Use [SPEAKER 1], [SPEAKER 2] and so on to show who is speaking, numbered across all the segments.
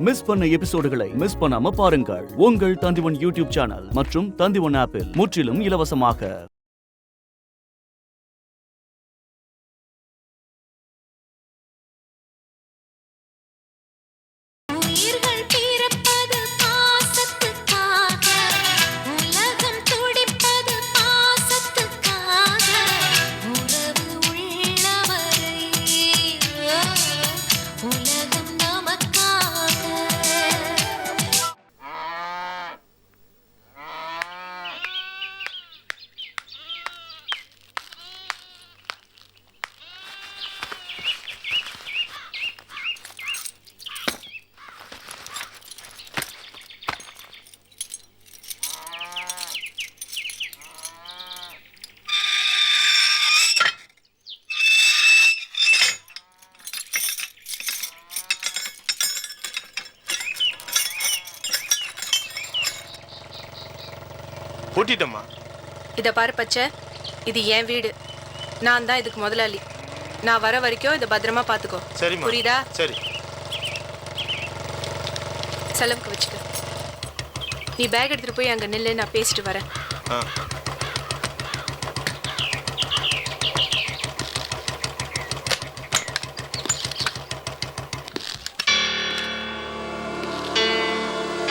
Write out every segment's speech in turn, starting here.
[SPEAKER 1] Miss பண்ண எபிசோடுகளை miss பண்ணாம பாருங்கள் உங்கள் தந்திவன் யூடியூப் சேனல் மற்றும் தந்திவன் ஆப்பில் முற்றிலும் இலவசமாக.
[SPEAKER 2] கூட்டிட்டம்மா.
[SPEAKER 3] இதை பாரு பச்சை, இது என் வீடு. நான் தான் இதுக்கு முதலாளி. நான் வர வரைக்கும் இதை பத்திரமா பார்த்துக்கோ.
[SPEAKER 2] சரிம்மா.
[SPEAKER 3] புரியுதா?
[SPEAKER 2] சரி.
[SPEAKER 3] செலவுக்கு வச்சுக்க. நீ பேக் எடுத்துட்டு போய் அங்கே நில்லு, நான் பேசிட்டு வரேன்.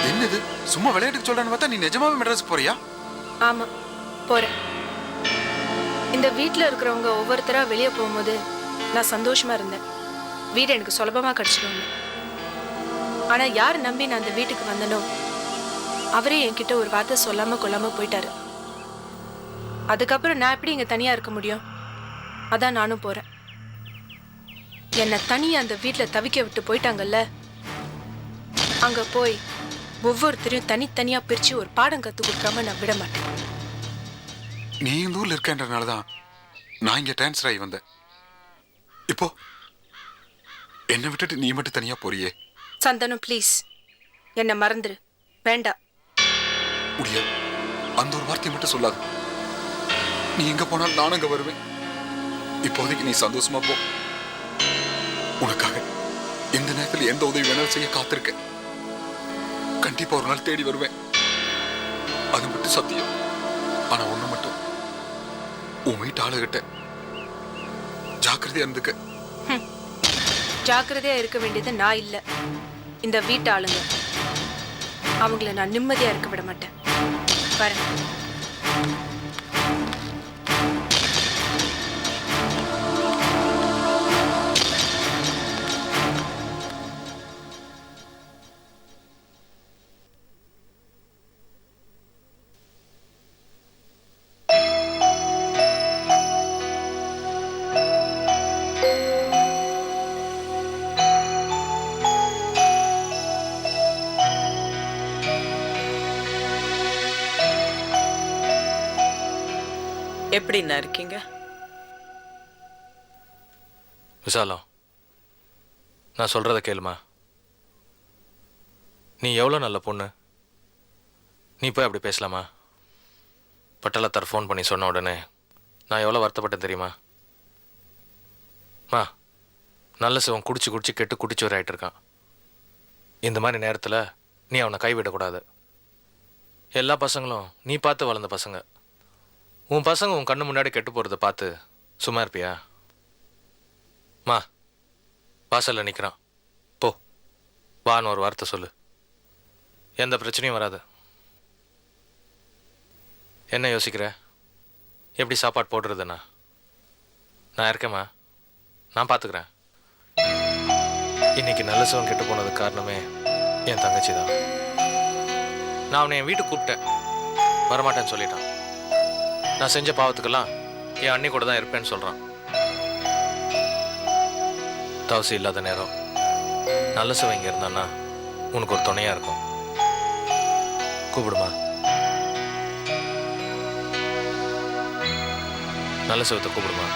[SPEAKER 4] என்னது சும்மா விளையாட்டுக்கு சொல்றான்னு பார்த்தா நீ நிஜமாவே மெட்ராஸ்க்கு போறியா?
[SPEAKER 3] ஆமா, போறேன். இந்த வீட்டில் இருக்கிறவங்க ஒவ்வொருத்தரா வெளியே போகும்போது நான் சந்தோஷமா இருந்தேன். வீடு எனக்கு சுலபமா கிடைச்சிடும். ஆனா யார் நம்பி நான் அந்த வீட்டுக்கு வந்தனோ அவரே என்கிட்ட ஒரு வார்த்தை சொல்லாம கொள்ளாம போயிட்டாரு. அதுக்கப்புறம் நான் எப்படி இங்க தனியா இருக்க முடியும்? அதான் நானும் போறேன். என்னை தனியா அந்த வீட்டில் தவிக்க விட்டு போயிட்டாங்கல்ல, அங்க போய் ஒவ்வொருத்தரையும் தனித்தனியா பிரிச்சு ஒரு பாடம் கத்து கொடுக்காம நான் விட மாட்டேன்.
[SPEAKER 4] நீ இந்த ஊர்ல இருக்கன்றனாலதான் நான் இங்க டிரான்ஸ்ஃபர் ஆகி வந்தேன். இப்போ என்னை விட்டுட்டு நீ மட்டும் தனியா போறியே.
[SPEAKER 3] சந்தனம், ப்ளீஸ் என்னை மறந்துரு. வேண்டாம்.
[SPEAKER 4] முடியாது, அந்த ஒரு வார்த்தையை மட்டும் சொல்லாது. நீ எங்க போனாலும் நானும் அங்க வருவேன். இப்போதைக்கு நீ சந்தோஷமா போ. உனக்காக இந்த நேரத்தில் எந்த உதவி வேணாலும் செய்ய காத்திருக்க. கண்டிப்பா ஒரு நாள் தேடி வருவேன், அது மட்டும் சத்தியம். ஆனா ஒண்ணு மட்டும், உன் வீட்டு ஆளுகிட்ட ஜாக்கிரதையா இருந்துக்க.
[SPEAKER 3] ஜாக்கிரதையா இருக்க வேண்டியது நான் இல்ல, இந்த வீட்டு ஆளுங்க. அவங்கள நான் நிம்மதியா இருக்க விட மாட்டேன். வரேன்.
[SPEAKER 5] எப்படின்னா இருக்கீங்க?
[SPEAKER 6] விசாலம், நான் சொல்றத கேளுமா. நீ எவ்வளோ நல்ல பொண்ணு. நீ போய் அப்படி பேசலாமா? பட்டலத்தார் ஃபோன் பண்ணி சொன்ன உடனே நான் எவ்வளோ வருத்தப்பட்டேன் தெரியுமா? மா, நல்ல சிவன் குடிச்சு குடிச்சு கெட்டு குடிச்சோர் ஆகிட்டு இருக்கான். இந்த மாதிரி நேரத்தில் நீ அவனை கைவிடக்கூடாது. எல்லா பசங்களும் நீ பார்த்து வளர்ந்த பசங்க. உன் பசங்க உன் கண்ணு முன்னாடி கெட்டு போகிறத பார்த்து சும்மா இருப்பியா? மா, வாசலில் நிற்கிறான், போ, வான்னு ஒரு வார்த்தை சொல்லு. எந்த பிரச்சனையும் வராது. என்ன யோசிக்கிற? எப்படி சாப்பாடு போடுறதுண்ணா? நான் இருக்கேம்மா, நான் பார்த்துக்கிறேன். இன்னைக்கு நல்ல சிவன் கெட்டு போனதுக்கு காரணமே என் தங்கச்சி தான். நான் அவனை என் வீட்டுக்கு கூப்பிட்டேன், வரமாட்டேன்னு சொல்லிட்டான். நான் செஞ்ச பாவத்துக்கெல்லாம் என் அண்ணி கூட தான் இருப்பேன்னு சொல்கிறான். தவசி இல்லாத நேரம் நல்ல சிவன் இங்கே இருந்தான்னா உனக்கு ஒரு துணையாக இருக்கும். கூப்பிடுமா, நல்ல சிவத்தை கூப்பிடுமா.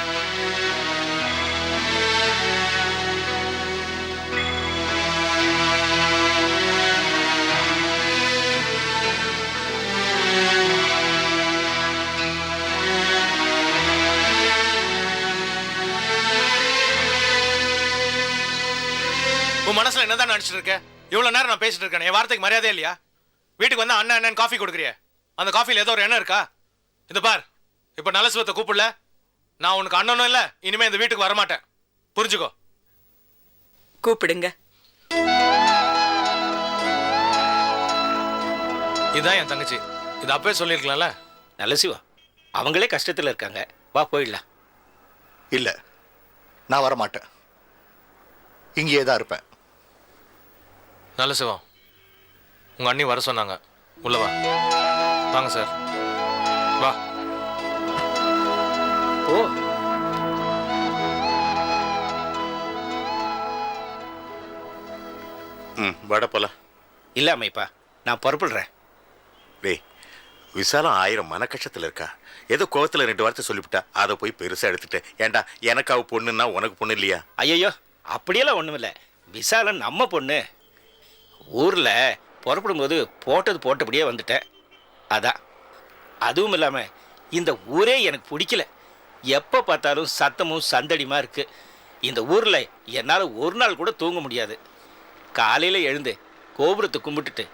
[SPEAKER 6] உன் மனசுல என்னதான் நினைச்சிட்டு இருக்க? இவ்வளோ நேரம் நான் பேசிட்டு இருக்கேன், என் வார்த்தைக்கு மரியாதை இல்லையா? வீட்டுக்கு வந்து அண்ணன் அண்ணன் காஃபி கொடுக்குறிய, அந்த காஃபியில் ஏதோ ஒரு எண்ணம் இருக்கா? இது பார், இப்போ நல்ல சிவத்தை கூப்பிடல, நான் உனக்கு அண்ணனும் இல்லை, இனிமே இந்த வீட்டுக்கு வரமாட்டேன், புரிஞ்சுக்கோ.
[SPEAKER 2] கூப்பிடுங்க.
[SPEAKER 6] இதுதான் என் தங்கச்சி, இது அப்பவே சொல்லியிருக்கலாம்ல.
[SPEAKER 5] நல்ல சிவா, அவங்களே கஷ்டத்தில் இருக்காங்க, வா போயிடலாம்.
[SPEAKER 7] இல்லை, நான் வரமாட்டேன், இங்கேயே தான் இருப்பேன்.
[SPEAKER 6] நல்ல சிவம், உங்கள் அண்ணி வர சொன்னாங்க, உள்ள வா. வாங்க சார், வா.
[SPEAKER 5] ஓ,
[SPEAKER 8] வட போலாம்.
[SPEAKER 5] இல்லை அம்மைப்பா, நான் புறப்படுறேன்.
[SPEAKER 8] டேய், விசாலம் 1000 மனக்கஷ்டத்தில் இருக்கா. ஏதோ கோவத்தில் 2 வார்த்தை சொல்லிவிட்டா, அதை போய் பெருசாக எடுத்துட்டு, ஏண்டா எனக்கு அவ பொண்ணுன்னா உனக்கு பொண்ணு இல்லையா?
[SPEAKER 5] ஐயோ, அப்படியெல்லாம் ஒன்றும் இல்லை. விசாலம் நம்ம பொண்ணு. ஊரில் புறப்படும்போது போட்டது போட்டபடியே வந்துட்டேன், அதான். அதுவும் இல்லாமல் இந்த ஊரே எனக்கு பிடிக்கல. எப்போ பார்த்தாலும் சத்தமும் சந்தடியுமா இருக்குது. இந்த ஊரில் என்னால் ஒரு நாள் கூட தூங்க முடியாது. காலையில் எழுந்து கோபுரத்தை கும்பிட்டுட்டு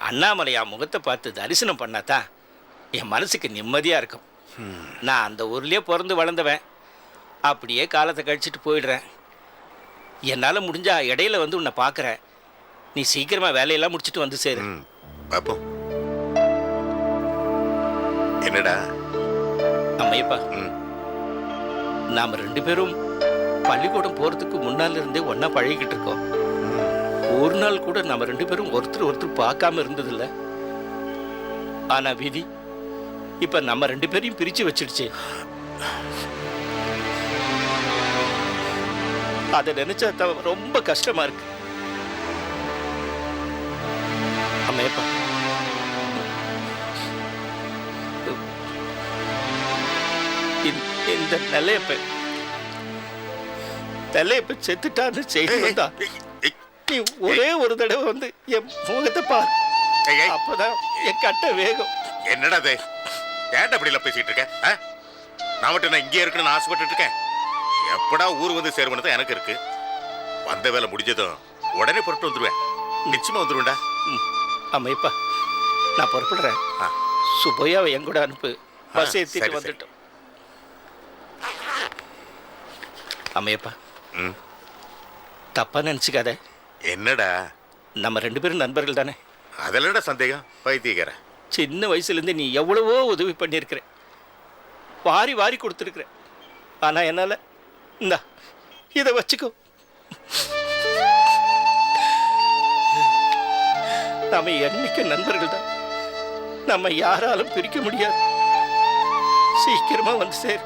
[SPEAKER 5] அண்ணாமலையா முகத்தை பார்த்து தரிசனம் பண்ணாதான் என் மனசுக்கு நிம்மதியாக இருக்கும். நான் அந்த ஊர்லேயே பிறந்து வளர்ந்தவன். அப்படியே காலத்தை கழிச்சிட்டு போயிடுறேன். என்னால் முடிஞ்சா இடையில வந்து உன்னை பார்க்குறேன். நீ சீக்கிரமாக வேலையெல்லாம் முடிச்சுட்டு வந்து சேரு.
[SPEAKER 8] பாப்போம். என்னடா?
[SPEAKER 5] அம்மையப்பா, நாம் 2 பேரும் பள்ளிக்கூடம் போகிறதுக்கு முன்னால் இருந்தே ஒன்றா பழகிக்கிட்டு இருக்கோம். ஒரு நாள் கூட நம்ம 2 பேரும் ஒருத்தர் பார்க்காம இருந்ததில்ல. ஆனா விதி இப்ப நம்ம 2 பேரையும் பிரிச்சு வச்சிடுச்சு. அதை நினைச்சா ரொம்ப கஷ்டமா இருக்கு. அம்மையப்பா, இந்த நெல்லையப்ப செத்துட்டான்னு செய்தி வந்தா நீ ஒரே ஒரு தடவை வந்து என் முகத்தை பார். அப்பதான் என் கட்ட வேகம்.
[SPEAKER 8] என்னடா அது? ஏன்டா அப்படிலாம் பேசிட்டு இருக்க? நான் மட்டும் நான் இங்கே இருக்கணும்னு ஆசைப்பட்டு இருக்கேன். எப்படா ஊர் வந்து சேருவனதான் எனக்கு இருக்கு. வந்த வேலை முடிஞ்சதும் உடனே புறப்பட்டு வந்துடுவேன். நிச்சயமா வந்துடுவேன்டா.
[SPEAKER 5] அம்மைப்பா, நான் புறப்படுறேன். சுபையாவை என் கூட அனுப்பு. பஸ் ஏற்றிட்டு வந்துட்டோம். அம்மையப்பா, தப்பா நினச்சிக்காத.
[SPEAKER 8] என்னடா?
[SPEAKER 5] நம்ம 2 பேரும் நண்பர்கள் தானே?
[SPEAKER 8] அதெல்லடா சந்தேகம், பைத்தியக்கார.
[SPEAKER 5] சின்ன வயசுலேருந்து நீ எவ்வளவோ உதவி பண்ணியிருக்கிற, வாரி வாரி கொடுத்துருக்குற. ஆனால் என்னால் இந்தா இதை வச்சுக்கோ. நம்ம என்னைக்கு நண்பர்கள் தான். நம்ம யாராலும் பிரிக்க முடியாது. சீக்கிரமா வந்து சேர்.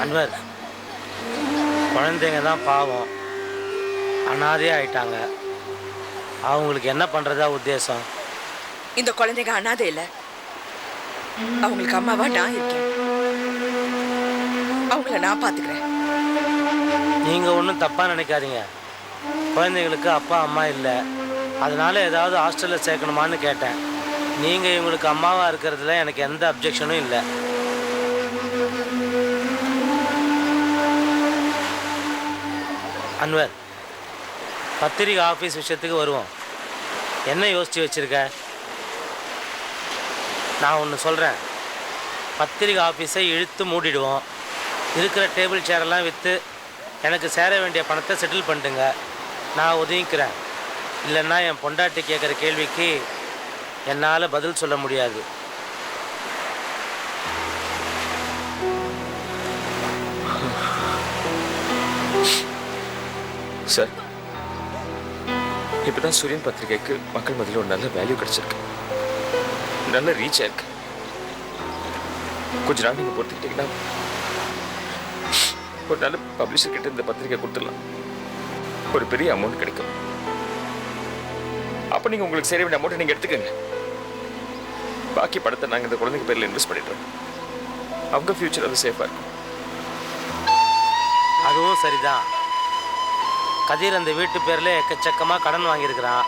[SPEAKER 9] அன்வர், குழந்தைங்க தான் பாவம், அனாதையே ஆயிட்டாங்க. அவங்களுக்கு என்ன பண்ணுறதா உத்தேசம்?
[SPEAKER 2] இந்த குழந்தைங்க அனாதை இல்லை, அவங்களுக்கு அம்மாவா நான் இருக்கேன். அவங்கள நான் பார்த்துக்கிறேன்.
[SPEAKER 9] நீங்கள் ஒன்றும் தப்பாக நினைக்காதீங்க. குழந்தைங்களுக்கு அப்பா அம்மா இல்லை, அதனால ஏதாவது ஹாஸ்டலில் சேர்க்கணுமான்னு கேட்டேன். நீங்கள் இவங்களுக்கு அம்மாவாக இருக்கிறதுல எனக்கு எந்த அப்ஜெக்ஷனும் இல்லை. அன்வர், பத்திரிகை ஆஃபீஸ் விஷயத்துக்கு வருவோம். என்ன யோசித்து வச்சுருக்க? நான் ஒன்று சொல்கிறேன். பத்திரிகை ஆஃபீஸை இழுத்து மூடிடுவோம். இருக்கிற டேபிள் சேரெல்லாம் விற்று எனக்கு சேர வேண்டிய பணத்தை செட்டில் பண்ணிட்டுங்க. நான் ஒதுங்கிக்கிறேன். இல்லைன்னா என் பொண்டாட்டி கேட்குற கேள்விக்கு என்னால் பதில் சொல்ல முடியாது.
[SPEAKER 10] சார், இப்போதான் சூரியன் பத்திரிகைக்கு மக்கள் மத்தியில் ஒரு நல்ல வேல்யூ கிடைச்சிருக்கு, நல்ல ரீச் ஆயிருக்கு. கொஞ்ச நாள் நீங்கள் பொறுத்துக்கிட்டீங்கன்னா ஒரு நல்ல பப்ளிஷர் கிட்ட இந்த பத்திரிகை கொடுத்துடலாம். ஒரு பெரிய அமௌண்ட் கிடைக்கும். அப்போ நீங்கள் உங்களுக்கு சேர வேண்டிய அமௌண்ட்டை நீங்கள் எடுத்துக்கங்க. பாக்கி படத்தை நாங்கள் இந்த குழந்தைங்க பேரில் இன்வெஸ்ட் பண்ணிடுறோம். அவங்க ஃபியூச்சர் அது சேஃபாக இருக்கும்.
[SPEAKER 9] அதுவும் சரிதான். கதிர் அந்த வீட்டு பேரில் எக்கச்சக்கமாக கடன் வாங்கியிருக்கிறான்.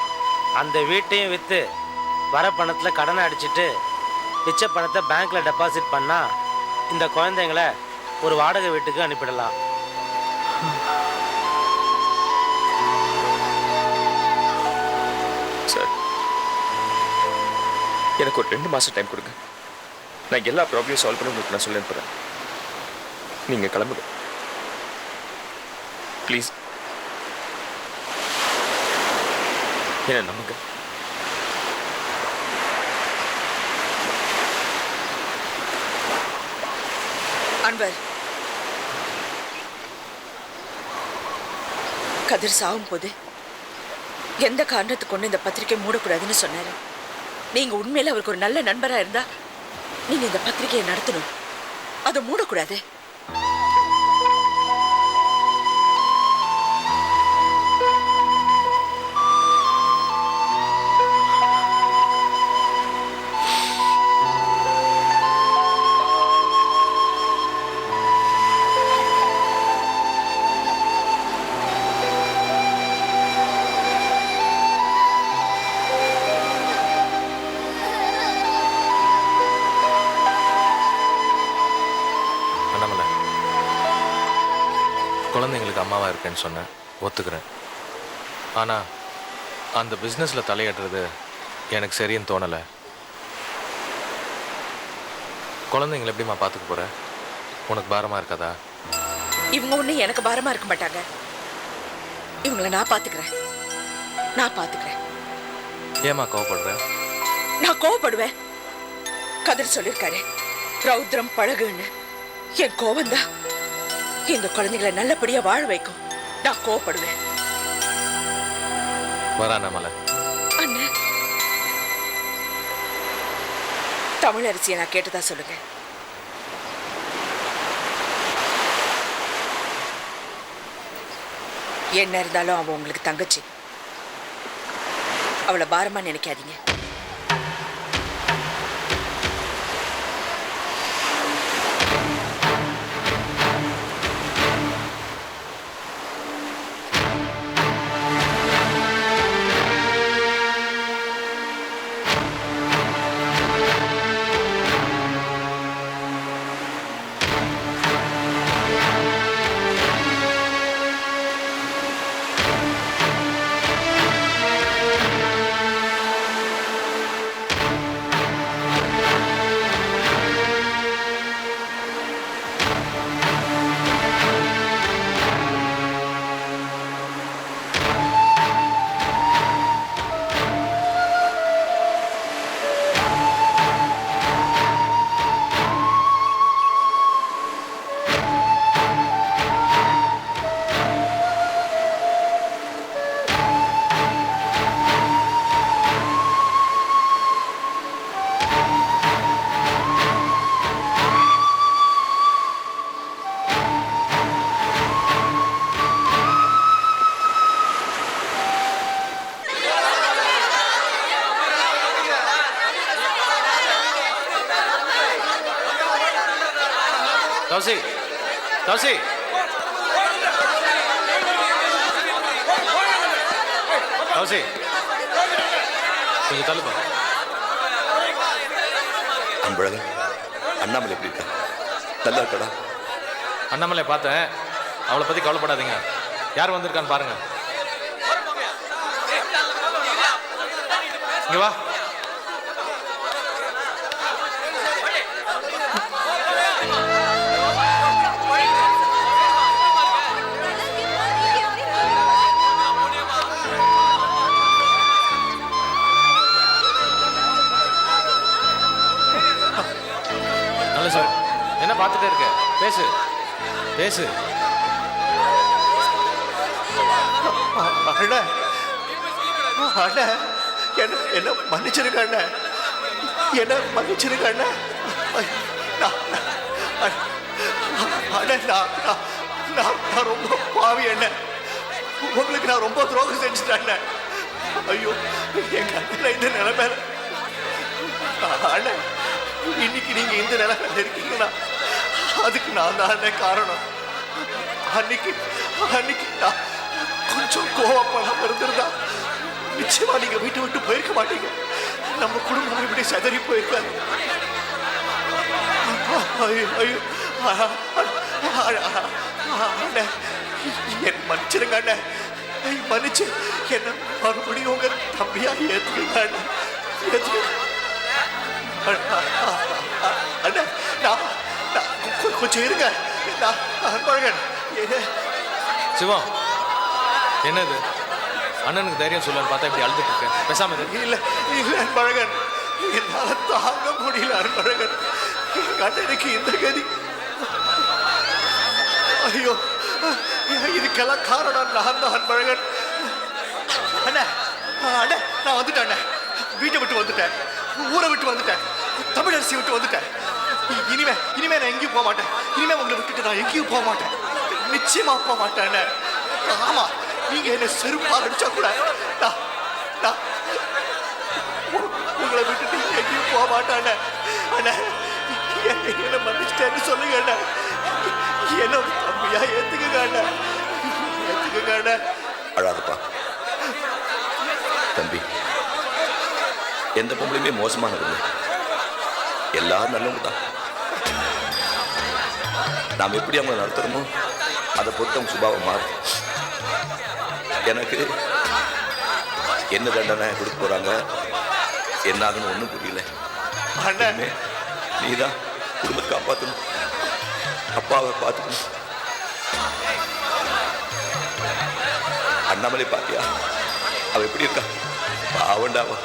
[SPEAKER 9] அந்த வீட்டையும் விற்று வர பணத்தில் கடனை அடிச்சுட்டு மிச்ச பணத்தை பேங்க்கில் டெபாசிட் பண்ணால் இந்த குழந்தைங்கள ஒரு வாடகை வீட்டுக்கு அனுப்பிடலாம்.
[SPEAKER 10] சார், எனக்கு ஒரு 2 மாதம் டைம் கொடுங்க. நான் எல்லா ப்ராப்ளமையும் சால்வ் பண்ணி உங்களுக்கு நான் சொல்லி அனுப்புகிறேன். நீங்கள் கிளம்புங்க ப்ளீஸ். என்ன நம்புங்க.
[SPEAKER 2] அன்வர், கதிர் சாகும் போது எந்த காரணத்துக்கு கொண்டு இந்த பத்திரிகை மூடக்கூடாதுன்னு சொன்னாரு. நீங்க உண்மையில அவருக்கு ஒரு நல்ல நண்பரா இருந்தா நீங்க இந்த பத்திரிகையை நடத்தணும், அதை மூடக்கூடாது.
[SPEAKER 6] குழந்தைங்களுக்கு அம்மாவாக இருக்கேன்னு சொன்னேன், ஒத்துக்கிறேன். ஆனால் அந்த பிஸ்னஸில் தலையிடுறது எனக்கு சரின்னு தோணலை. குழந்தைங்களை எப்படிம்மா பார்த்துக்க போகிற? உனக்கு பாரமாக இருக்காதா?
[SPEAKER 2] இவங்க ஒன்றும் எனக்கு பாரமா இருக்க மாட்டாங்க. இவங்களை நான் பார்த்துக்கிறேன்.
[SPEAKER 6] ஏம்மா கோவப்படுற?
[SPEAKER 2] நான் கோவப்படுவேன். கதிர் சொல்லியிருக்காரு, ரௌத்ரம் பழகுன்னு. என் கோவம்தான் இந்த குழந்தைகளை நல்லபடியா வாழ வைக்கும். நான் கோவப்படுவேன்.
[SPEAKER 6] வரானாமல
[SPEAKER 2] அண்ணா, தமிழரசியை நான் கேட்டதா சொல்லுங்க. என்ன இருந்தாலும் அவன் உங்களுக்கு தங்கச்சி. அவளை பாரமா நினைக்காதீங்க.
[SPEAKER 6] தௌசி, தௌசி, தௌசி, கொஞ்சம் தள்ளுப்பா.
[SPEAKER 7] அன்பழகன், அண்ணாமலை எப்படி இருக்கா? நல்லா இருக்கடா?
[SPEAKER 6] அண்ணாமலை பார்த்தேன். அவளை பற்றி கவலைப்படாதீங்க, யார் வந்திருக்கான்னு பாருங்க. இங்க வா. நல்ல சார், என்ன பார்த்துட்டே இருக்க? பேசு பேசு.
[SPEAKER 11] அண்ணா அண்ணா என்ன மன்னிச்சிருக்க அண்ணா, என்ன மன்னிச்சிருக்க அண்ணா. அண்ணா நான் ரொம்ப பாவி அண்ணா, உங்களுக்கு நான் ரொம்ப துரோகம் செஞ்சுட்டேன் அண்ணா. ஐயோ என் கண்ணில் இந்த நிலைமையில அண்ணா, இன்னைக்கு நீங்க இந்த நிலைமையில இருக்கீங்கன்னா அதுக்கு நான் தான் அண்ணா காரணம். அன்னைக்கு நான் கொஞ்சம் கோவப்படாம இருந்திருந்தா நிச்சயமா நீங்க வீட்டை விட்டு போயிருக்க மாட்டீங்க. நம்ம குடும்பம் இப்படி செதறி போயிருக்காது. என் மன்னிச்சிருங்க அண்ணா, மன்னிச்சு என்ன மறுபடியும் உங்க தம்பியா ஏத்துக்குங்க அண்ணா, ஏத்துக்குங்க அண்ணா. நான் கொஞ்சம் இருங்க. அன்பழகன்
[SPEAKER 6] சிவம், என்னது? அண்ணனுக்கு தைரியம் சொல்லன்னு பார்த்தா இப்படி அழுதுட்டு இருக்கேன். பேசாம இரு.
[SPEAKER 11] இல்ல அன்பழகன், என்னால தாங்க முடியல அன்பழகன். அண்ணனுக்கு இந்த கதி. ஐயோ இதுக்கெல்லாம் காரணம் நான் தான் அன்பழகன். அண்ணா அண்ணா நான் வந்துட்டேன் அண்ணா, வீட்டை விட்டு வந்துட்டேன், ஊரை விட்டு வந்துட்டேன், தமிழரசி விட்டு வந்துட்டேன். இனிமே நான் எங்கேயும் போக மாட்டேன். இனிமே உங்களை விட்டுட்டு நான் எங்கேயும் போக மாட்டேன், நிச்சயமா போக மாட்டேன். ஆமா, நீங்க என்ன செருப்பால் அடிச்சா கூட நான் உங்களை விட்டுட்டு எங்கேயும் போக மாட்டேன். அண்ணா என்ன மன்னிச்சிட்டேன்னு சொல்லுங்க அண்ணா, என்ன தம்பியா ஏத்துக்குங்க அண்ணா, ஏத்துக்குங்க அண்ணா.
[SPEAKER 7] அழாதப்பா தம்பி, எந்த பொம்பளையுமே மோசமானது இல்லை, எல்லாரும் நல்லவங்க தான். நாம் எப்படி அவங்களை நடத்துறோமோ அதை பொறுத்து அவங்க சுபாவம் மாறும். எனக்கு என்ன தண்டனை கொடுக்க போறாங்க, என்ன ஆகுன்னு ஒன்றும் புரியல. நீதான் குடும்பத்தை காப்பாற்றணும், அப்பாவை பார்த்துக்கணும். அண்ணாமலை பாத்தியா, அவ எப்படி இருக்கா? பாவண்டாவா.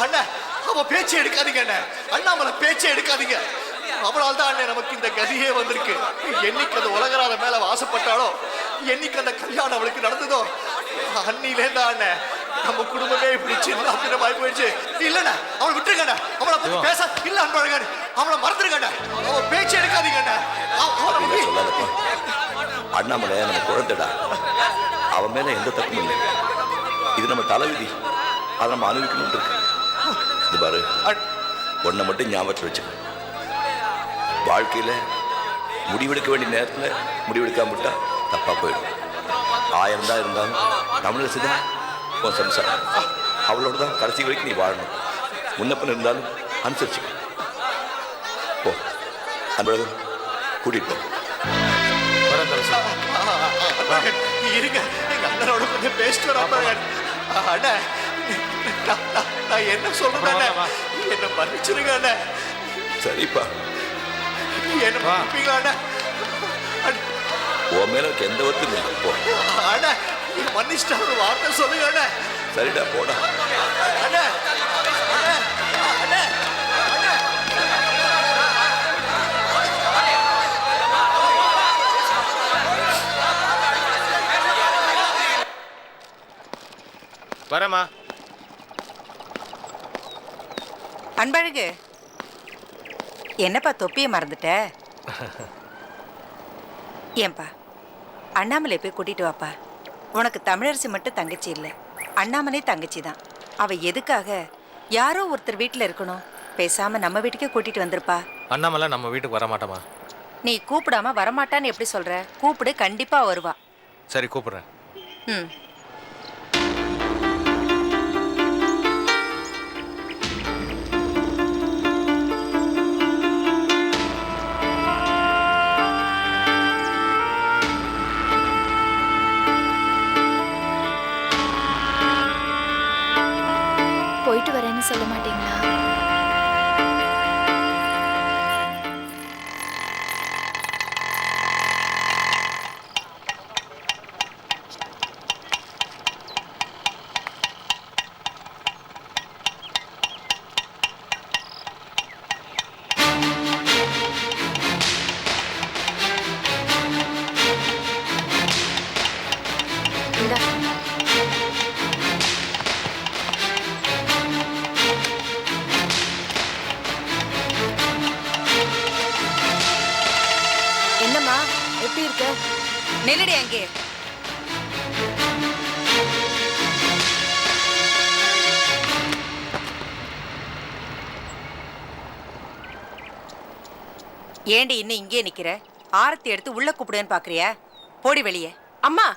[SPEAKER 11] அண்ணா அவ பேச்சு எடுக்காதீங்க அண்ணா, அண்ணாமலை பேச்சு எடுக்காதீங்க. அவளால் தான் அண்ணே நமக்கு இந்த கதியே வந்திருக்கு. என்னைக்கு அந்த உலகராத மேல ஆசைப்பட்டாலோ, என்னைக்கு அந்த கல்யாணம் அவளுக்கு நடந்ததோ, அன்னிலே தான் அண்ணே நம்ம குடும்பமே இப்படி சின்ன பின்னமாய் போயிடுச்சு. இல்லண்ணா அவளை விட்டுருங்க, அவளை பத்தி பேச இல்ல அன்பழகன், அவளை மறந்துருங்க, அவ பேச்சு எடுக்காதீங்க அண்ணா.
[SPEAKER 7] சொல்லாதப்பா, அண்ணாமலை நம்ம குழந்தைடா, அவன் மேல எந்த தப்பும் இல்லை. இது நம்ம தலைவிதி, அதை நம்ம அனுபவிக்கணும் இருக்கு. இது பாரு, ஒன்றை மட்டும் ஞாபகத்தில் வச்சுக்க, வாழ்க்கையில முடிவெடுக்க வேண்டிய நேரத்தில் முடிவெடுக்காம விட்டா தப்பா போயிடும். 1000 தான் இருந்தாலும் தமிழரசி தான் உன் சம்சாரம், அவளோட தான் கடைசி வரைக்கும் நீ வாழணும். முன்னப்பன் இருந்தாலும் அனுசரிச்சுக்க. போ அன்பழகன், கூட்டிட்டு போ.
[SPEAKER 11] இருங்க, எங்க அண்ணனோட கொஞ்சம் பேசிட்டு வர. அண்ணா நான் என்ன சொல்றேன், என்ன மன்னிச்சிருங்க அண்ணா.
[SPEAKER 7] சரிப்பா,
[SPEAKER 11] என்ன மன்னிப்பீங்க அண்ணா.
[SPEAKER 7] உன் மேல எந்த ஒருத்தரும் இல்லை. போ
[SPEAKER 11] அண்ணா, மன்னிச்சிட்டா ஒரு வார்த்தை சொல்லுங்க அண்ணா.
[SPEAKER 7] சரிடா, போடா
[SPEAKER 11] அண்ணா.
[SPEAKER 5] வரமா
[SPEAKER 12] அன்பழகு, என்னப்பா தொப்பியை மறந்துட்ட? ஏன்பா அண்ணாமலை போய் கூட்டிட்டு வாப்பா. உனக்கு தமிழரசி மட்டும் தங்கச்சி இல்லை, அண்ணாமலை தங்கச்சி தான். அவ எதுக்காக யாரோ ஒருத்தர் வீட்டில் இருக்கணும், பேசாம நம்ம வீட்டுக்கே கூட்டிட்டு வந்திருப்பா.
[SPEAKER 6] அண்ணாமலை நம்ம வீட்டுக்கு வர மாட்டோமா?
[SPEAKER 12] நீ கூப்பிடாம வரமாட்டான்னு எப்படி சொல்ற? கூப்பிடு, கண்டிப்பா வருவா.
[SPEAKER 6] சரி, கூப்பிடுறேன்.
[SPEAKER 12] ம்.
[SPEAKER 13] சொல்ல மாட்டீங்களா?
[SPEAKER 12] என்னம்மா எப்படி இருக்க? நெல்லடி அங்கே. ஏண்டி இன்னும் இங்கே நிக்கிற? ஆரத்தி எடுத்து உள்ள கூப்பிடுன்னு பாக்குறியா? போடி வெளியே.
[SPEAKER 3] அம்மா.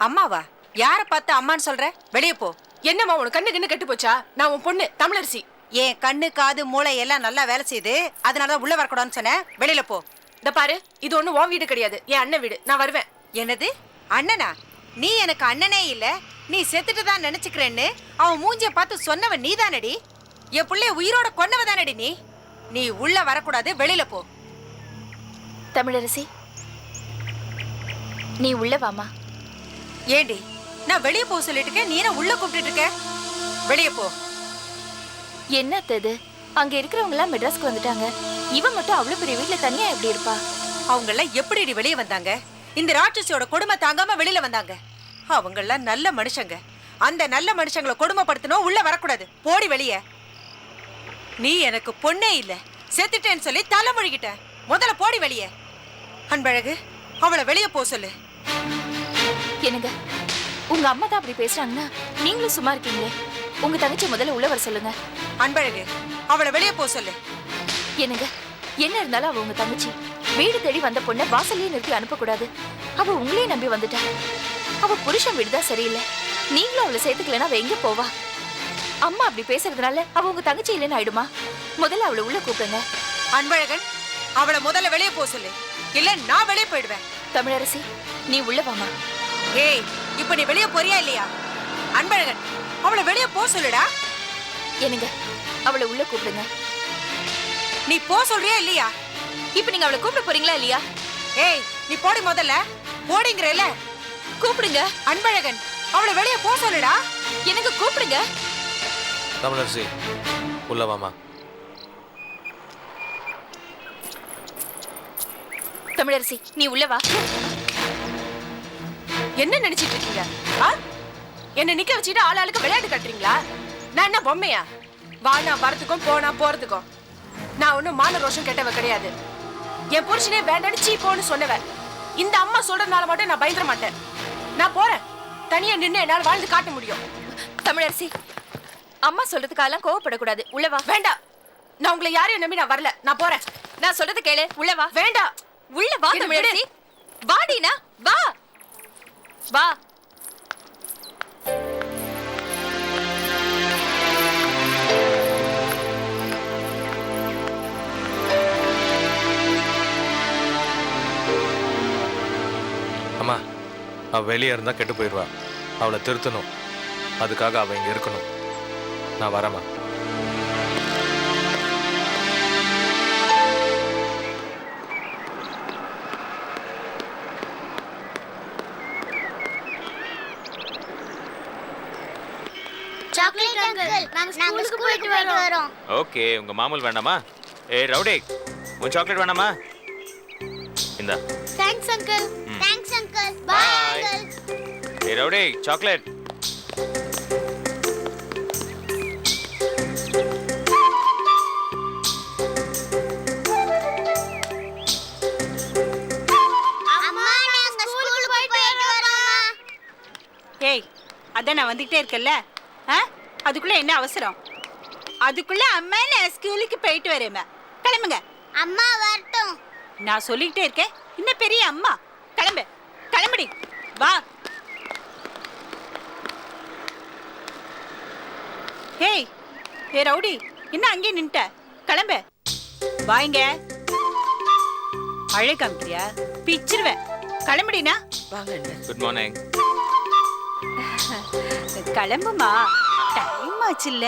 [SPEAKER 12] அம்மாவா? யார பார்த்து அம்மான்னு சொல்ற? வெளியே போ.
[SPEAKER 3] என்னம்மா உனக்கு கண்ணு கண்ணு கெட்டு போச்சா? நான் உன் பொண்ணு தமிழரசி.
[SPEAKER 12] என் கண்ணு காது மூளை எல்லாம் நல்லா வேலை செய்யுது, அதனாலதான் உள்ள வரக்கூடாதுன்னு சொன்னேன். வெளியில போ.
[SPEAKER 3] இந்த பாரு, இது ஒண்ணு உன் வீடு கிடையாது, என் அண்ணன் வீடு. நான் வருவேன்.
[SPEAKER 12] என்னது அண்ணனா? நீ எனக்கு அண்ணனே இல்ல, நீ செத்துட்டு தான் நினைச்சுக்கிறேன்னு அவன் மூஞ்சிய பார்த்து சொன்னவன் நீ தானடி. என் பிள்ளைய உயிரோட கொன்னவ தானடி நீ. நீ உள்ள வரக்கூடாது, வெளியில போ.
[SPEAKER 13] தமிழரசி, நீ உள்ள வாமா.
[SPEAKER 12] ஏண்டி நான் வெளியே போக சொல்லிட்டு இருக்கேன், நீ என்ன உள்ள கூப்பிட்டு இருக்க? வெளியே போ.
[SPEAKER 13] என்ன அது? அங்க இருக்கிறவங்க எல்லாம் மெட்ராஸ்க்கு வந்துட்டாங்க, இவன் மட்டும் அவ்வளவு பெரிய வீட்டுல தனியா எப்படி இருப்பா?
[SPEAKER 12] அவங்க எல்லாம் எப்படி வெளியே வந்தாங்க? இந்த ராட்சசியோட கொடுமை தாங்காம வெளியில வந்தாங்க. அவங்க எல்லாம் நல்ல மனுஷங்க. அந்த நல்ல மனுஷங்களை கொடுமைப்படுத்தணும், உள்ள வரக்கூடாது. போடி வெளியே. நீ எனக்கு பொண்ணே இல்ல, செத்துட்டேன்னு சொல்லி தலை முழுகிட்ட. முதல்ல போடி வெளியே. அன்பழகு, அவளை வெளியே போ சொல்லு.
[SPEAKER 13] என்னங்க, உங்க அம்மா தான் அப்படி பேசுறாங்கன்னா நீங்களும் சும்மா இருக்கீங்களே? உங்க தங்கச்சி முதல்ல உள்ள வர சொல்லுங்க.
[SPEAKER 12] அன்பழகு, அவளை வெளியே போ சொல்லு.
[SPEAKER 13] என்னங்க, என்ன இருந்தாலும் அவ உங்க தங்கச்சி. வீடு தேடி வந்த பொண்ணை வாசல்லையே நிறுத்தி அனுப்பக்கூடாது. அவ உங்களையே நம்பி வந்துட்டா. அவ புருஷன் வீடுதான் சரியில்லை. நீங்களும் அவளை சேர்த்துக்கலன்னா அவ எங்க போவா? அம்மா அப்படி பேசுறதுனால அவ உங்க தங்கச்சி இல்லைன்னு ஆயிடுமா? முதல்ல அவளை உள்ள கூப்பிடுங்க.
[SPEAKER 12] அன்பழகன், அவளை முதல்ல வெளியே போ சொல்லு, இல்ல நான் வெளியே போயிடுவேன்.
[SPEAKER 13] தமிழரசி, நீ உள்ள வாமா.
[SPEAKER 12] ஏய், இப்ப நீ வெளியே போறியா இல்லையா? அன்பழகன், அவளை வெளியே போ சொல்லுடா.
[SPEAKER 13] என்னங்க, அவளை உள்ள கூப்பிடுங்க.
[SPEAKER 12] நீ போ சொல்றியா இல்லையா?
[SPEAKER 13] இப்ப நீங்க அவளை கூப்பிட போறீங்களா இல்லையா?
[SPEAKER 12] ஏய், நீ போடி முதல்ல. போடிங்கறல.
[SPEAKER 13] கூப்பிடுங்க.
[SPEAKER 12] அன்பழகன், அவளை வெளியே போ சொல்லுடா.
[SPEAKER 13] எனக்கு கூப்பிடுங்க.
[SPEAKER 6] தமிழரசி, உள்ள வாமா.
[SPEAKER 13] தமிழரசி, நீ உள்ள வா.
[SPEAKER 3] என்ன நினைச்சிட்டு இருக்கீங்க? என்ன நிக்க வச்சுட்டு ஆளாளுக்கு விளையாட்டு கட்டுறீங்களா? நான் என்ன பொம்மையா? வானா வரத்துக்கும் போனா போறதுக்கும். நான் ஒன்னும் மான ரோஷம் கெட்டவ கிடையாது. என் புருஷனே வேண்டான்னு சீ போன்னு சொன்னவ. இந்த அம்மா சொல்றதுனால மட்டும் நான் பயந்துட மாட்டேன். நான் போறேன். தனியா நின்று என்னால் வாழ்ந்து காட்ட முடியும்.
[SPEAKER 13] தமிழரசி, அம்மா சொல்றதுக்கெல்லாம் கோவப்படக்கூடாது. உள்ள வா.
[SPEAKER 3] வேண்டாம், நான் உங்களை யாரையும் நம்பி நான் வரல. நான் போறேன்.
[SPEAKER 13] நான் சொல்றது கேளு. உள்ள வா.
[SPEAKER 3] வேண்டாம்.
[SPEAKER 13] உள்ள வா தமிழரசி. வாடினா வா. வா.
[SPEAKER 6] அம்மா, அவ வெளியே இருந்தா கெட்டு போயிடுவா. அவளை திருத்தணும். அதுக்காக அவ இங்க இருக்கணும். நான் வரமா.
[SPEAKER 14] சாக்லேட் அங்கிள், நாங்க ஸ்கூலுக்கு போயிட்டு வரோம்.
[SPEAKER 10] ஓகே, உங்க மாமூல் வேண்டாமா? ஏய் ரவுடி, உன் சாக்லேட் வேண்டாமா? இந்தா.
[SPEAKER 14] Thanks uncle. Thanks uncle. Bye uncle.
[SPEAKER 10] ஏய் ரவுடி, சாக்லேட்.
[SPEAKER 14] அம்மா, நாங்க ஸ்கூலுக்கு போயிட்டு வரோம்.
[SPEAKER 15] ஏய், அதான் நான் வந்துட்டே இருக்கேன்ல. அதுக்குள்ள என்ன அவசரம்? அதுக்குள்ள அம்மா நான் ஸ்கூலுக்கு போயிட்டு வரேன். கிளம்புங்க.
[SPEAKER 14] அம்மா வரட்டும்.
[SPEAKER 15] நான் சொல்லிக்கிட்டே இருக்கேன், இன்னும் பெரிய அம்மா. கிளம்பு, கிளம்புடி. வா. ஏய், ஏ ரவுடி, என்ன அங்கே நின்ட்ட? கிளம்பு. வாங்க. அழை காமிக்கிறியா? பிச்சிருவேன். கிளம்புடினா.
[SPEAKER 2] வாங்க.
[SPEAKER 10] Good morning.
[SPEAKER 15] கிளம்புமா, டைம் ஆச்சுல்ல.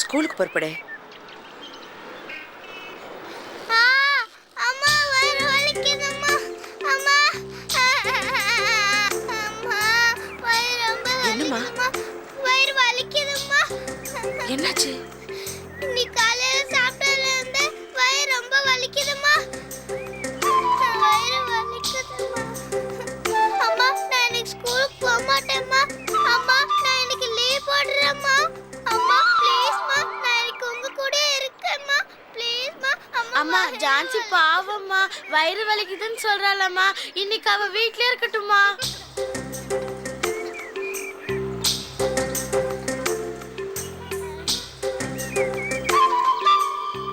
[SPEAKER 2] ஸ்கூலுக்கு புறப்படு.
[SPEAKER 14] அம்மா வயிறு வலிக்குதும்மா. அம்மா அம்மா வயிறு ரொம்ப
[SPEAKER 2] என்னம்மா?
[SPEAKER 14] வயிறு வலிக்குதும்மா.
[SPEAKER 2] என்னாச்சு?
[SPEAKER 14] நீ காலையில சாப்பிட்டதுல இருந்து வயிறு ரொம்ப வலிக்குதும்மா. வயிறு வலிக்குதும்மா. அம்மா நான் இன்னைக்கு ஸ்கூலுக்கு போக மாட்டேம்மா. அம்மா நான் இன்னைக்கு லீவ் போடுறேம்மா. அம்மா ப்ளீஸ்மா நான் இன்னைக்கு உங்க கூட இருக்கேம்மா. ப்ளீஸ்மா
[SPEAKER 16] அம்மா ஜான்சி பாவம்மா வயிறு வலிக்குதுன்னு சொல்றாளம்மா. இன்னைக்கு அவ வீட்லயே இருக்கட்டும்மா.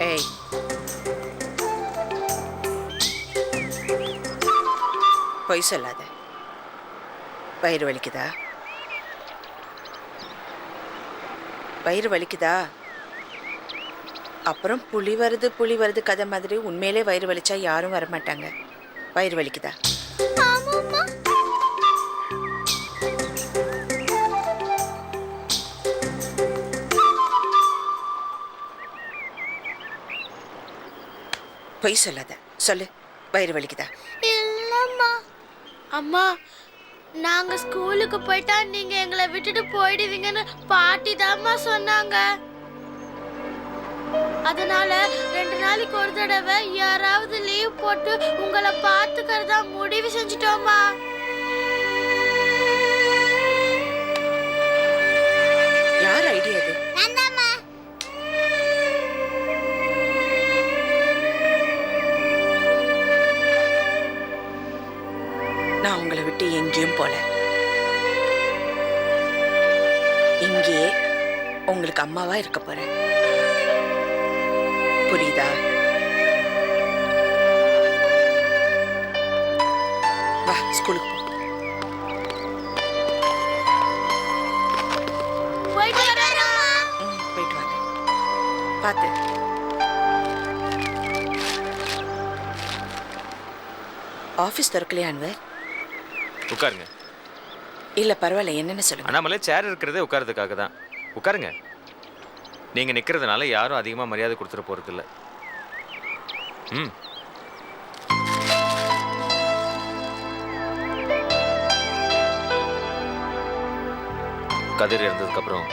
[SPEAKER 2] ஏய், பொய் சொல்லாத. வயிறு வலிக்குதா? வயிறு வலிக்குதா? அப்புறம் புலி வருது கதை மாதிரி உண்மையிலே வயிறு வலிச்சா யாரும் வரமாட்டாங்க. வயிறு வலிக்குதா?
[SPEAKER 14] ஆமாம்மா.
[SPEAKER 2] பொய் சொல்லாத. சொல்லு, வயிறு வலிக்குதா?
[SPEAKER 14] இல்லம்மா.
[SPEAKER 16] அம்மா நாங்க ஸ்கூலுக்கு போயிட்டா நீங்க எங்களை விட்டுட்டு போயிடுவீங்கன்னு பாட்டி தாம்மா சொன்னாங்க. அதனால 2 நாளைக்கு ஒரு தடவை யாராவது லீவ் போட்டு உங்களை பார்த்துக்கிறதா முடிவு செஞ்சுட்டோம்மா.
[SPEAKER 2] யார் ஐடியா இது?
[SPEAKER 14] நந்தாம்மா.
[SPEAKER 2] நான் உங்களை விட்டு எங்கேயும் போல. இங்கேயே உங்களுக்கு அம்மாவா இருக்க போறேன். புரியுதா? வா ஸ்கூலுக்கு போ.
[SPEAKER 16] போயிட்டு வரேம்மா.
[SPEAKER 2] போயிட்டு வாங்க. பார்த்து. ஆஃபீஸ் திறக்கலையா அன்வர்?
[SPEAKER 10] உட்காருங்க.
[SPEAKER 2] இல்ல பரவாயில்ல, என்னன்னு சொல்லுங்க.
[SPEAKER 10] அண்ணாமலை சேர் இருக்கிறதே உட்காரதுக்காக தான். உட்காருங்க. நீங்கள் நிற்கிறதுனால யாரும் அதிகமாக மரியாதை கொடுத்துட போகிறதில்ல. ம். கதிர் இறந்ததுக்கப்புறம்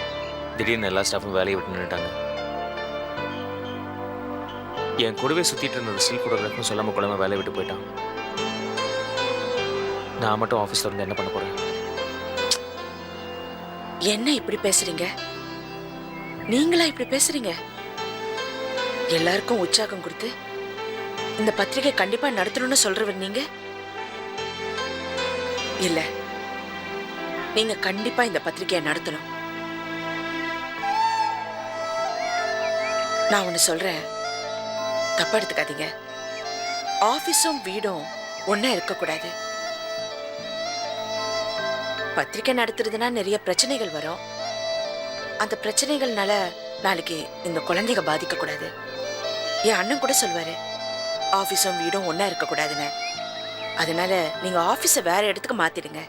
[SPEAKER 10] திடீர்னு எல்லா ஸ்டாஃபும் வேலையை விட்டு நின்றுட்டாங்க. என் கூடவே சுற்றிட்டு இருந்த ஸ்டில் ஃபோட்டோகிராஃபும் சொல்லாமல் கொள்ளாமல் வேலையை விட்டு போயிட்டான். நான் மட்டும் ஆஃபீஸில் இருந்து என்ன பண்ண போகிறேன்?
[SPEAKER 2] என்ன இப்படி பேசுறீங்க? நீங்களா இப்படி பேசுறீங்க? எல்லாருக்கும் உற்சாகம் கொடுத்து இந்த பத்திரிகை கண்டிப்பா நடத்தணும்னு சொல்றவர் நீங்க இல்ல. நீங்க கண்டிப்பா இந்த பத்திரிகையை நடத்தணும். நான் ஒண்ணு சொல்றேன், தப்பா எடுத்துக்காதீங்க. ஆபீஸும் வீடும் ஒண்ணா இருக்கக்கூடாது. பத்திரிகை நடத்துறதுனா நிறைய பிரச்சனைகள் வரும். அந்த பிரச்சனைகள்னால நாளைக்கு இந்த குழந்தைங்க பாதிக்க கூடாது. என் அண்ணன் கூட சொல்வாரு, ஆபீஸும் வீடும் ஒண்ணா இருக்க கூடாதுன்னு. அதனால நீங்க ஆபீஸை வேற இடத்துக்கு மாத்திடுங்க.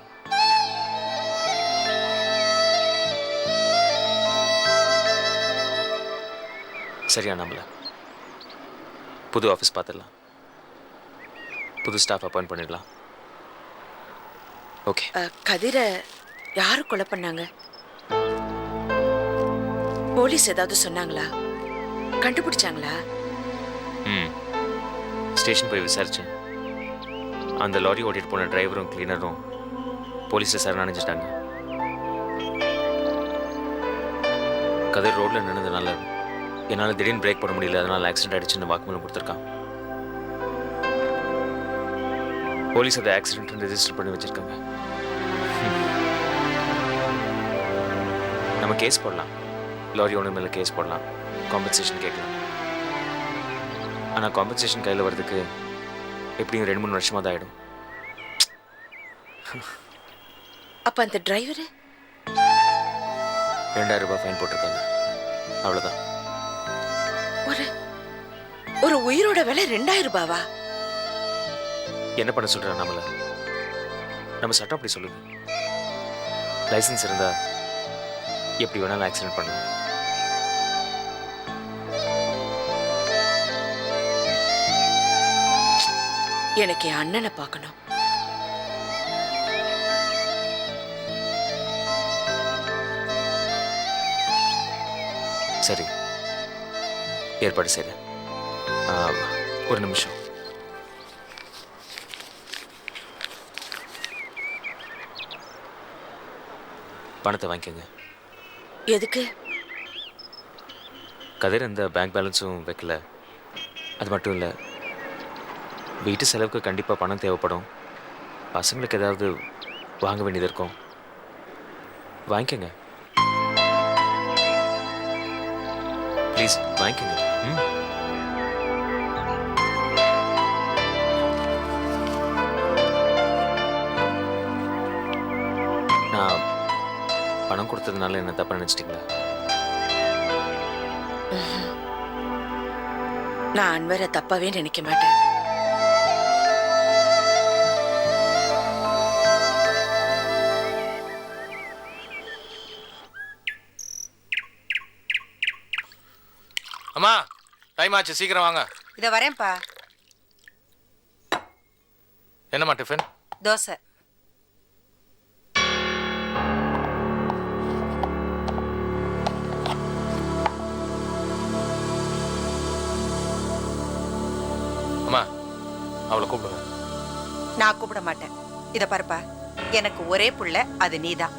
[SPEAKER 10] சரியா நம்மள புது ஆஃபீஸ் பார்த்துடலாம், புது ஸ்டாஃப் அப்பாயிண்ட் பண்ணிடலாம். ஓகே.
[SPEAKER 2] கதிரை யாரு கொலை பண்ணாங்க? போலீஸ் ஏதாவது சொன்னாங்களா? கண்டுபிடிச்சாங்களா?
[SPEAKER 10] ம், ஸ்டேஷன் போய் விசாரிச்சேன். அந்த லாரி ஓட்டிட்டு போன டிரைவரும் கிளீனரும் போலீஸை சரணடைஞ்சிட்டாங்க. கதிர் ரோட்ல நின்னதுனால என்னால் திடீர்னு பிரேக் போட முடியல, அதனால ஆக்சிடென்ட் ஆயிடுச்சுன்னு வாக்குமூலம் கொடுத்துருக்கான். போலீஸ் அதை ஆக்சிடென்ட் ரெஜிஸ்டர் பண்ணி வச்சிருக்காங்க. நம்ம கேஸ் போடலாம், லாரி ஓனர் மேலே கேஸ் போடலாம், காம்பன்சேஷன் கேட்கலாம். ஆனால் காம்பன்சேஷன் கையில் வர்றதுக்கு எப்படியும் 2-3 வருஷமாக தான் ஆகிடும்.
[SPEAKER 2] அப்ப அந்த டிரைவர்
[SPEAKER 10] 2000 ரூபாய் ஃபைன் போட்டிருக்காங்க, அவ்வளோதான்.
[SPEAKER 2] ஒரு உயிரோட விலை 2000 ரூபாவா?
[SPEAKER 10] என்ன பண்ண சொல்ற நம்மள? நம்ம சட்டம் அப்படி சொல்லுது. லைசன்ஸ் இருந்தா எப்படி வேணாலும் ஆக்சிடென்ட் பண்ணலாம்.
[SPEAKER 2] எனக்கு என் அண்ணனை பார்க்கணும்.
[SPEAKER 10] சரி, ஏற்பாடு செய்கிறேன். ஒரு நிமிஷம். பணத்தை வாங்கிக்கோங்க.
[SPEAKER 2] எதுக்கு?
[SPEAKER 10] கதிர் எந்த பேங்க் பேலன்ஸும் வைக்கல. அது மட்டும் இல்லை, வீட்டு செலவுக்கு கண்டிப்பாக பணம் தேவைப்படும். பசங்களுக்கு ஏதாவது வாங்க வேண்டியது இருக்கும். வாங்கிக்கோங்க ப்ளீஸ், வாங்கிக்கோங்க. நான் பணம் கொடுத்ததுனால என்ன தப்பா நினைச்சிட்டீங்களா?
[SPEAKER 2] நான் அன்வரை தப்பாவே நினைக்க மாட்டேன்.
[SPEAKER 6] அம்மா, டைம் ஆச்சு, சீக்கிரம் வாங்க.
[SPEAKER 12] இத வரேன்ப்பா.
[SPEAKER 6] என்னம்மா டிஃபன்?
[SPEAKER 12] தோசை.
[SPEAKER 6] அம்மா, அவளை கூப்பிடுங்க.
[SPEAKER 12] நான் கூப்பிட மாட்டேன். இத பாருப்பா, எனக்கு ஒரே புள்ள, அது நீதான்.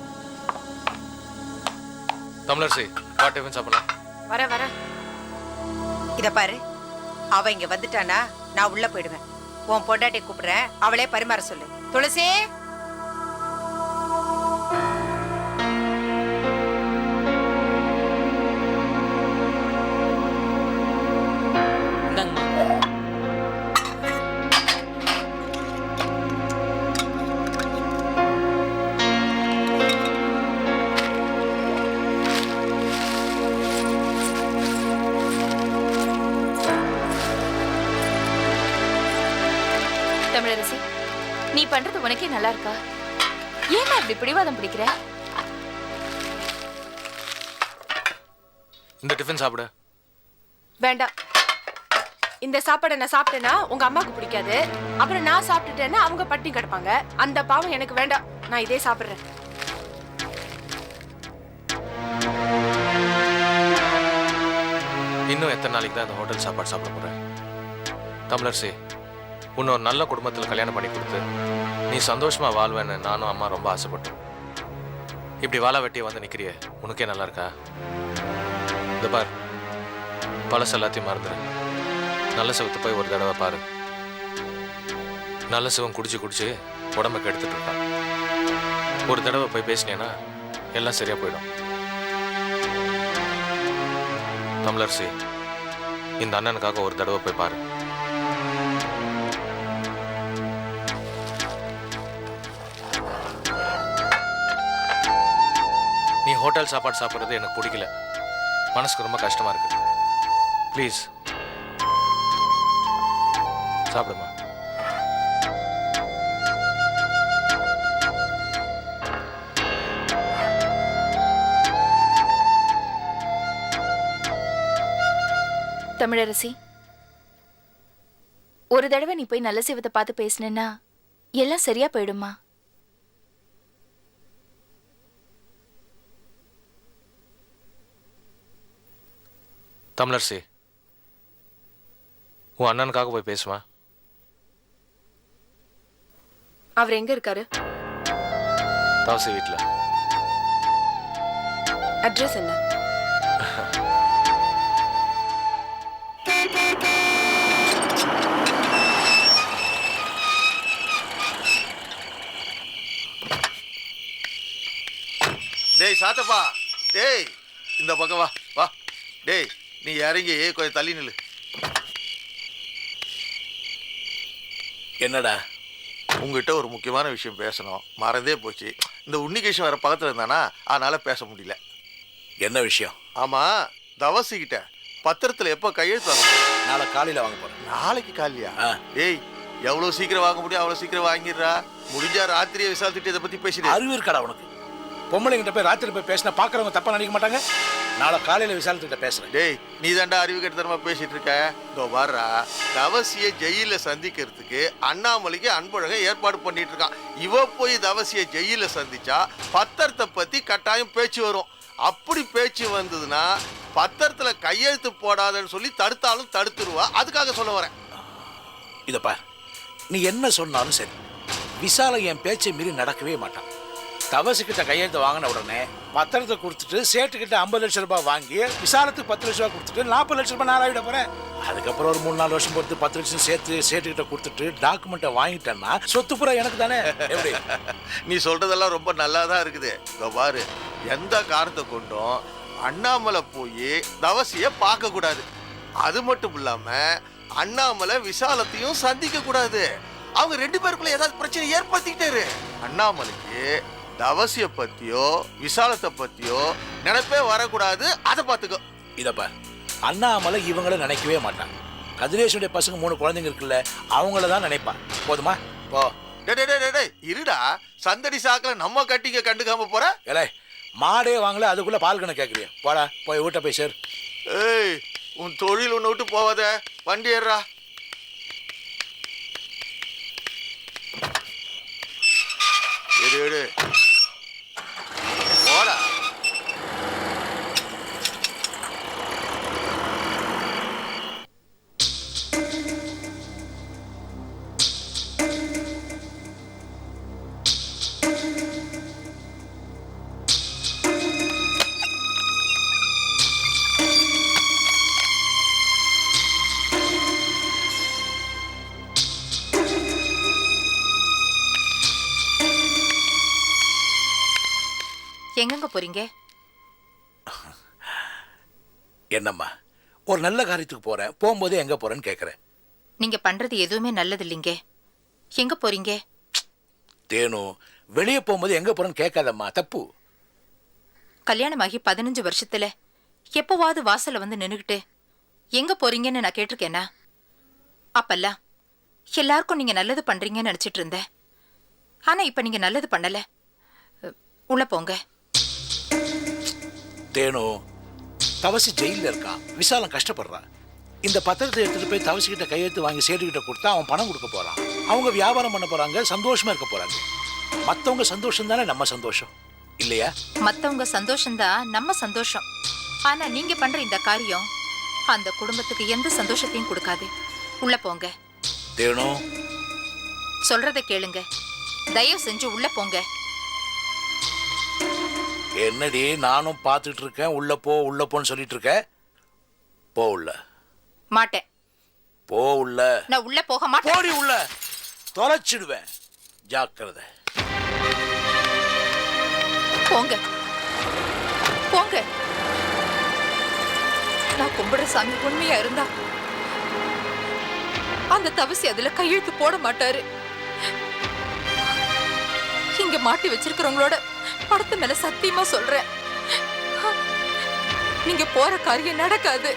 [SPEAKER 6] தமிழரசி, வா டிஃபன் சாப்பிடலாம்.
[SPEAKER 3] வர வர.
[SPEAKER 12] இத பாரு, அவ இங்க வந்துட்டானா நான் உள்ள போயிடுவேன். உன் பொண்டாட்டி கூப்பிடுறேன், அவளே பரிமாற சொல்லு. துளசி,
[SPEAKER 13] தமிழரசி, நீ பண்றது உனக்கே நல்லா இருக்கா? ஏன் இப்படி பிடிவாதம் பிடிக்கிற?
[SPEAKER 6] இந்த டிஃபன் சாப்பிடு.
[SPEAKER 3] வேண்டாம். இந்த சாப்பாடை நான் சாப்பிட்டேன்னா உங்க அம்மாவுக்கு பிடிக்காது. அப்புறம் நான் சாப்பிட்டுட்டேன்னா அவங்க பட்டினி கிடப்பாங்க. அந்த பாவம் எனக்கு வேண்டாம். நான் இதே சாப்பிடுறேன்.
[SPEAKER 6] இன்னும் எத்தனை நாளைக்கு தான் இந்த ஹோட்டல் சாப்பாடு சாப்பிட போறேன்? தமிழரசி, உன்னை ஒரு நல்ல குடும்பத்தில் கல்யாணம் பண்ணி கொடுத்து நீ சந்தோஷமா வாழ்வேன்னு நானும் அம்மா ரொம்ப ஆசைப்பட்டோம். இப்படி வாழ வெட்டியை வந்து நிற்கிறிய, உனக்கே நல்லா இருக்கா? இந்த பார், பழசு எல்லாத்தையும் மறந்துடு. நல்ல சிவத்தை போய் ஒரு தடவை பாரு. நல்ல சிவம் குடிச்சு குடிச்சு உடம்பை கெடுத்துட்டு இருக்கான். ஒரு தடவை போய் பேசினேன்னா எல்லாம் சரியா போயிடும். தமிழரசி, இந்த அண்ணனுக்காக ஒரு தடவை போய் பாரு. நீ ஹோட்டல் சாப்பாடு சாப்பிட்றது எனக்கு பிடிக்கல. மனசுக்கு ரொம்ப கஷ்டமா இருக்கு. ப்ளீஸ் சாப்பிடுமா.
[SPEAKER 13] தமிழரசி, ஒரு தடவை நீ போய் நல்ல சிவத்தை பார்த்து பேசினா எல்லாம் சரியா போயிடுமா?
[SPEAKER 6] தமிழரசி, உன் அண்ணனுக்காக போய் பேசுமா.
[SPEAKER 3] அவர் எங்க இருக்காரு?
[SPEAKER 6] தவசி வீட்டில்.
[SPEAKER 3] அட்ரஸ் என்ன?
[SPEAKER 11] டேய் சாத்தப்பா, டேய் இந்த பக்கம் வா வா. டேய் நீ இறங்கி கொஞ்சம் தள்ளி நில்லு. என்னடா, உங்ககிட்ட ஒரு முக்கியமான விஷயம் பேசணும், மறந்தே போச்சு. இந்த உன்னிகிருஷ்ணன் வேற பக்கத்தில் இருந்தானா, அதனால பேச முடியல.
[SPEAKER 17] என்ன விஷயம்?
[SPEAKER 11] ஆமாம், தவசிக்கிட்ட பத்திரத்தில் எப்போ கையெழுத்து வாங்க போகிறேன்?
[SPEAKER 17] நாளை காலையில் வாங்க போகிறேன்.
[SPEAKER 11] நாளைக்கு காலையா? டேய் எவ்வளோ சீக்கிரம் வாங்க முடியும் அவ்வளோ சீக்கிரம் வாங்கிடுறா. முடிஞ்சா ராத்திரியே விசாரிச்சுட்டு இதை பற்றி பேசிட்டு.
[SPEAKER 17] அறிவு இருக்காடா உனக்கு? பொம்பளைங்கிட்ட போய் ராத்திரி போய் பேசினா பார்க்குறவங்க தப்பாக நினைக்க மாட்டாங்க? நாளை காலையில் விசாலத்துக்கிட்ட பேசுகிறேன்.
[SPEAKER 11] டேய் நீ தாண்டா அறிவு கெட்டத்தனமா பேசிட்டு இருக்க. இதோ வர்றா தவசியை ஜெயில சந்திக்கிறதுக்கு அண்ணாமலைக்கு அன்பழகன் ஏற்பாடு பண்ணிட்டு இருக்கான். இவ போய் தவசியை ஜெயில சந்திச்சா பத்திரத்தை பத்தி கட்டாயம் பேச்சு வரும். அப்படி பேச்சு வந்ததுன்னா பத்திரத்துல கையெழுத்து போடாதன்னு சொல்லி தடுத்தாலும் தடுத்துருவா. அதுக்காக சொல்ல வரேன்.
[SPEAKER 17] இதப்பா நீ என்ன சொன்னாலும் சரி, விசாலம் என் பேச்சை மீறி நடக்கவே மாட்டான். தவசிக்கிட்ட கையெழுத்து வாங்கின உடனே பத்திரத்தை கொடுத்துட்டு சேட்டுக்கிட்ட 50 லட்சம் ரூபாய் வாங்கி விசாலத்துக்கு 10 லட்சம் ரூபாய் கொடுத்துட்டு 40 லட்சம் ரூபாய் நான் ஆகிட போறேன். அதுக்கப்புறம் ஒரு 3-4 வருஷம் பொறுத்து 10 லட்சம் சேர்த்து சேட்டுக்கிட்ட கொடுத்துட்டு டாக்குமெண்ட்டை வாங்கிட்டேன்னா சொத்து பூரா எனக்கு தானே. எப்படி
[SPEAKER 11] நீ சொல்றதெல்லாம் ரொம்ப நல்லா தான் இருக்குது. இதோ பாரு எந்த காரணத்தை கொண்டும் அண்ணாமலை போய் தவசியை பார்க்க கூடாது. அது மட்டும் இல்லாம அண்ணாமலை விசாலத்தையும் சந்திக்க கூடாது. அவங்க 2 பேருக்குள்ள ஏதாவது பிரச்சனை ஏற்படுத்திக்கிட்டாரு. அண்ணாமலைக்கு தவசிய பத்தியோ விசாலத்தை பத்தியோ நினைப்பே வரக்கூடாது. அதை பார்த்துக்கோ.
[SPEAKER 17] இதப்பா அண்ணாமலை இவங்கள நினைக்கவே மாட்டான். கதிரேஷனுடைய பசங்க 3 குழந்தைங்க இருக்குல்ல, அவங்கள தான் நினைப்பான். போதுமா போ.
[SPEAKER 11] இருடா சந்தடி சாக்கல நம்ம கட்டிங்க கண்டுக்காம போற.
[SPEAKER 17] ஏலே மாடே வாங்கல அதுக்குள்ள பால் கணக்கு கேட்குறியா? போடா போய் வீட்டை போய் சேர்.
[SPEAKER 11] ஏய் உன் தொழில் ஒன்று விட்டு போவாத. வண்டி ஏறா. எடு போடா.
[SPEAKER 12] எங்கங்க போறீங்க?
[SPEAKER 17] என்னம்மா ஒரு நல்ல காரியத்துக்கு போறேன், போகும்போது எங்க போறேன்னு கேட்குறேன்.
[SPEAKER 12] நீங்க பண்றது எதுவுமே நல்லது இல்லைங்க. எங்க போறீங்க?
[SPEAKER 17] தேனு வெளியே போகும்போது எங்க போறேன்னு கேட்காதம்மா, தப்பு.
[SPEAKER 12] கல்யாணமாகி 15 வருஷத்துல எப்பவாவது வாசல்ல வந்து நின்னுகிட்டு எங்க போறீங்கன்னு நான் கேட்டிருக்கேனா? அப்பெல்லாம் எல்லாருக்கும் நீங்க நல்லது பண்றீங்கன்னு நினைச்சிட்டு இருந்தேன். ஆனா இப்ப நீங்க நல்லது பண்ணல. உள்ள போங்க.
[SPEAKER 17] தேனு தவசி ஜெயிலில் இருக்கான், விசாலம் கஷ்டப்படுறான். இந்த பத்திரத்தை எடுத்துட்டு போய் தவசிக்கிட்ட கையெழுத்து வாங்கி சேட்டுக்கிட்ட கொடுத்தா அவன் பணம் கொடுக்க போறான். அவங்க வியாபாரம் பண்ண போறாங்க, சந்தோஷமா இருக்க போறாங்க. மற்றவங்க சந்தோஷம் தானே நம்ம சந்தோஷம் இல்லையா?
[SPEAKER 12] மத்தவங்க சந்தோஷம்தான் நம்ம சந்தோஷம். ஆனா நீங்க பண்ற இந்த காரியம் அந்த குடும்பத்துக்கு எந்த சந்தோஷத்தையும் கொடுக்காது. உள்ள போங்க.
[SPEAKER 17] தேனு
[SPEAKER 12] சொல்றத கேளுங்க. தயவு செஞ்சு உள்ள போங்க.
[SPEAKER 17] என்னடி நானும் பார்த்துட்டு இருக்கேன், உள்ள போ உள்ள போன்னு சொல்லிட்டு இருக்க. போ உள்ள.
[SPEAKER 12] மாட்டேன்.
[SPEAKER 17] போ உள்ள.
[SPEAKER 12] நான் உள்ள போக மாட்டேன்.
[SPEAKER 17] போடி உள்ள, தொலைச்சிடுவேன். ஜாக்கிரதை.
[SPEAKER 12] போங்க போங்க. நான் கும்பிடுற சாமி உண்மையா இருந்தா அந்த தவசி அதுல கையெழுத்து போட மாட்டாரு. இங்க மாட்டி வச்சிருக்கிறவங்களோட படத்து மேல சத்தியமா சொல்றேன், நீங்க போற காரியம் நடக்காது.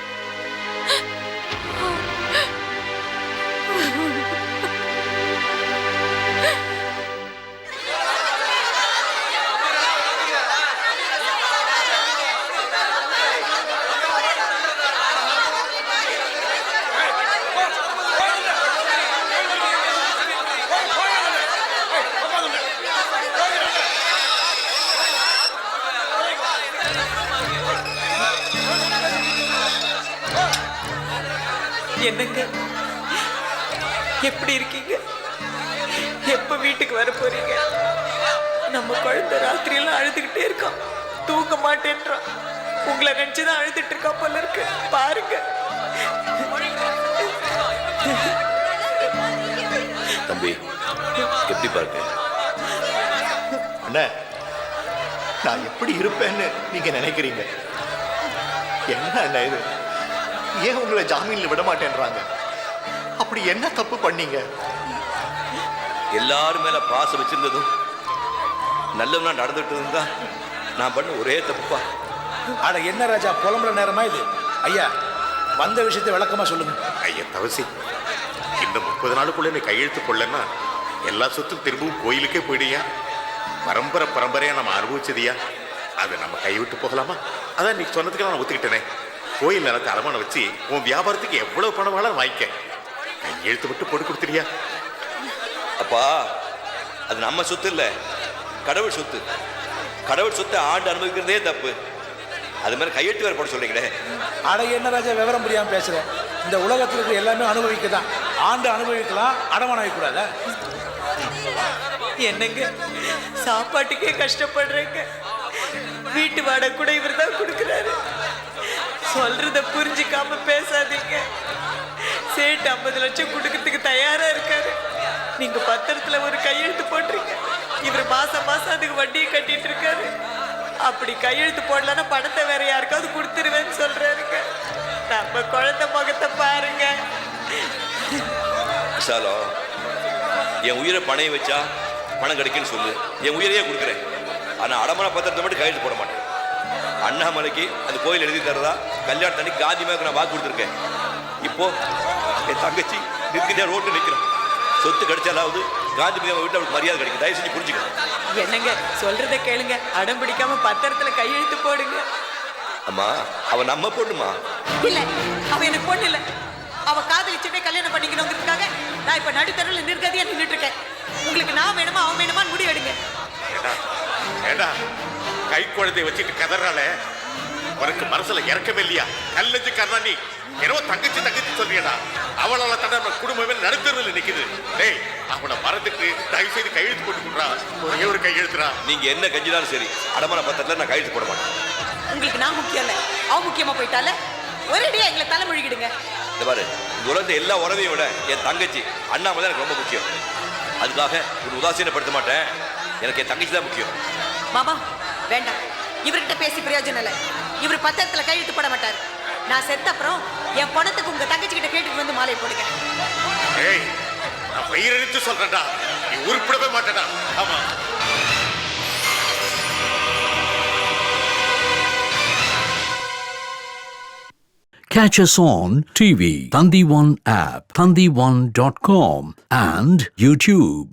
[SPEAKER 18] என்னங்க எப்படி இருக்கீங்க? எப்ப வீட்டுக்கு வர போறீங்க? நம்ம குழந்தை ராத்திரியெல்லாம் அழுதுகிட்டே இருக்கான், தூங்க மாட்டேன்றான். உங்களை நினைச்சுதான் அழுதுட்டு இருக்கா போல இருக்கு. பாருங்க.
[SPEAKER 7] தம்பி எப்படி பாருங்க
[SPEAKER 11] அண்ணா, நான் எப்படி இருப்பேன்னு நீங்க நினைக்கிறீங்க? என்ன அண்ணா இது? ஏன் உங்களை ஜாமீன்ல விட மாட்டேன்றாங்க? அப்படி என்ன தப்பு பண்ணீங்க?
[SPEAKER 7] எல்லாரும் மேல பாசம் வச்சிருந்ததும் நல்லவனா நடந்துட்டு இருந்தா நான் பண்ண ஒரே தப்புப்பா.
[SPEAKER 17] ஆனா என்ன ராஜா புலம்புற நேரமா இது? ஐயா வந்த விஷயத்தை விளக்கமா சொல்லுங்க.
[SPEAKER 8] ஐயா தவசி, இந்த 30 நாளுக்குள்ள நீ கையெழுத்து போடலன்னா எல்லா சொத்தும் திரும்பவும் கோயிலுக்கே போயிடுயா. பரம்பரையா நம்ம அனுபவிச்சதியா. அதை நம்ம கைவிட்டு போகலாமா? அதான் நீ சொன்னதுக்கு நான் ஒத்துக்கிட்டேனே. கோயில் நிலத்தை அடமானம் வச்சு உன் வியாபாரத்துக்கு எவ்வளவு பணம் வேணாலும் வாங்கிக்க. கையெழுத்து மட்டும் போட்டு கொடுத்துறியா?
[SPEAKER 7] அப்பா, அது நம்ம சொத்து இல்ல, கடவுள் சொத்து. கடவுள் சொத்தை ஆண்டு அனுபவிக்கிறதே தப்பு. அது மாதிரி கையெழுத்து வேற போட சொல்றீங்களே.
[SPEAKER 17] அட என்ன ராஜா விவரம் புரியாம பேசுறேன். இந்த உலகத்தில் இருக்கிற எல்லாமே அனுபவிக்க தான். ஆண்டு அனுபவிக்கலாம், அடமானம் வைக்கூடாதா?
[SPEAKER 18] என்னங்க சாப்பாட்டுக்கே கஷ்டப்படுறேங்க. வீட்டு வாடகை கூட இவர் தான் கொடுக்குறாரு. சொல்றத புரிஞ்சுக்காம பேசாதீங்க. சேட்டு 50 லட்சம் கொடுக்கறதுக்கு தயாரா இருக்காரு. நீங்க பத்திரத்துல ஒரு கையெழுத்து போட்டுறீங்க. இவர் மாசம் மாசம் அதுக்கு வட்டியை கட்டிட்டு இருக்காரு. அப்படி கையெழுத்து போடலன்னா பணத்தை வேற யாருக்காவது கொடுத்துருவேன்னு சொல்றாருங்க. நம்ம குழந்தை முகத்தை பாருங்க.
[SPEAKER 7] விசாலம், என் உயிரை பணைய வச்சா பணம் கிடைக்குன்னு சொல்லு, என் உயிரையே கொடுக்குறேன். ஆனா அடமான பத்திரத்தை மட்டும் கையெழுத்து போட மாட்டேன். அண்ணாமலைக்கு அந்த கோயில் எழுதி தரதா கல்யாணம் தண்ணி காந்தி மேற்கு நான் வாக்கு கொடுத்துருக்கேன். இப்போ என் தங்கச்சி நிற்கிட்டே ரோட்டு நிற்கிறான். சொத்து கிடைச்சாலாவது காந்தி மீது வீட்டில் அவளுக்கு மரியாதை கிடைக்கும். தயவு செஞ்சு புரிஞ்சுக்கணும்.
[SPEAKER 18] என்னங்க சொல்றத கேளுங்க. அடம் பிடிக்காம பத்திரத்துல கையெழுத்து போடுங்க.
[SPEAKER 7] அம்மா, அவன் நம்ம பொண்ணுமா?
[SPEAKER 18] இல்ல, அவ எனக்கு பொண்ணு இல்ல. அவ காதலிச்சுட்டே கல்யாணம் பண்ணிக்கணுங்கிறதுக்காக நான் இப்ப நடுத்தருவில் நிர்கதியா நின்றுட்டு இருக்கேன். உங்களுக்கு நான் வேணுமா அவன் வேணுமான்னு முடிவு எடுங்க.
[SPEAKER 8] ஏடா கை குழந்தைய வச்சுட்டு கதறால உனக்கு மனசுல இறக்கவே இல்லையா? கல்லஞ்சு கர்ணாணி என்னவோ தங்கச்சி தங்கச்சி சொல்றியடா. அவளால தானே நம்ம குடும்பமே நடுத்தருவில் நிக்குது. டேய், அவனை மறந்துட்டு தயவு செய்து கையெழுத்து போட்டு கொடுறா. ஒரே ஒரு கையெழுத்துறா.
[SPEAKER 7] நீங்க என்ன கஞ்சினாலும் சரி, அடமான பத்திரத்துல நான் கையெழுத்து போட மாட்டேன்.
[SPEAKER 18] உங்களுக்கு நான் முக்கியம் இல்ல, அவ முக்கியமா போயிட்டால. ஒரேடியா எங்களை தலைமொழிகிடுங்க.
[SPEAKER 7] இந்த பாரு, இந்த உலகத்தை எல்லா உறவையும் விட என் தங்கச்சி அண்ணாமலை எனக்கு ரொம்ப முக்கியம். அதுக்காக ஒரு உதாசீனப்படுத்த மாட்டேன். எனக்கு என் தங்கச்சி தான் முக்கியம்.
[SPEAKER 18] மாமா வேண்டாம், இவர்கிட்ட பேசி பிரயோஜனம் இல்லை. இவர் பத்திரத்துல கையெழுத்து போட மாட்டார். நான் செத்த அப்புறம் என் பணத்துக்கு உங்க தங்கச்சி கிட்ட கேட்டுட்டு வந்து மாலை போடுங்க.
[SPEAKER 8] ஏய், நான் வயிறெடுத்து சொல்றேன்டா, நீ உருப்படவே மாட்டேடா. ஆமா.
[SPEAKER 19] Catch us on TV, Thandivan app, thandivan.com and YouTube.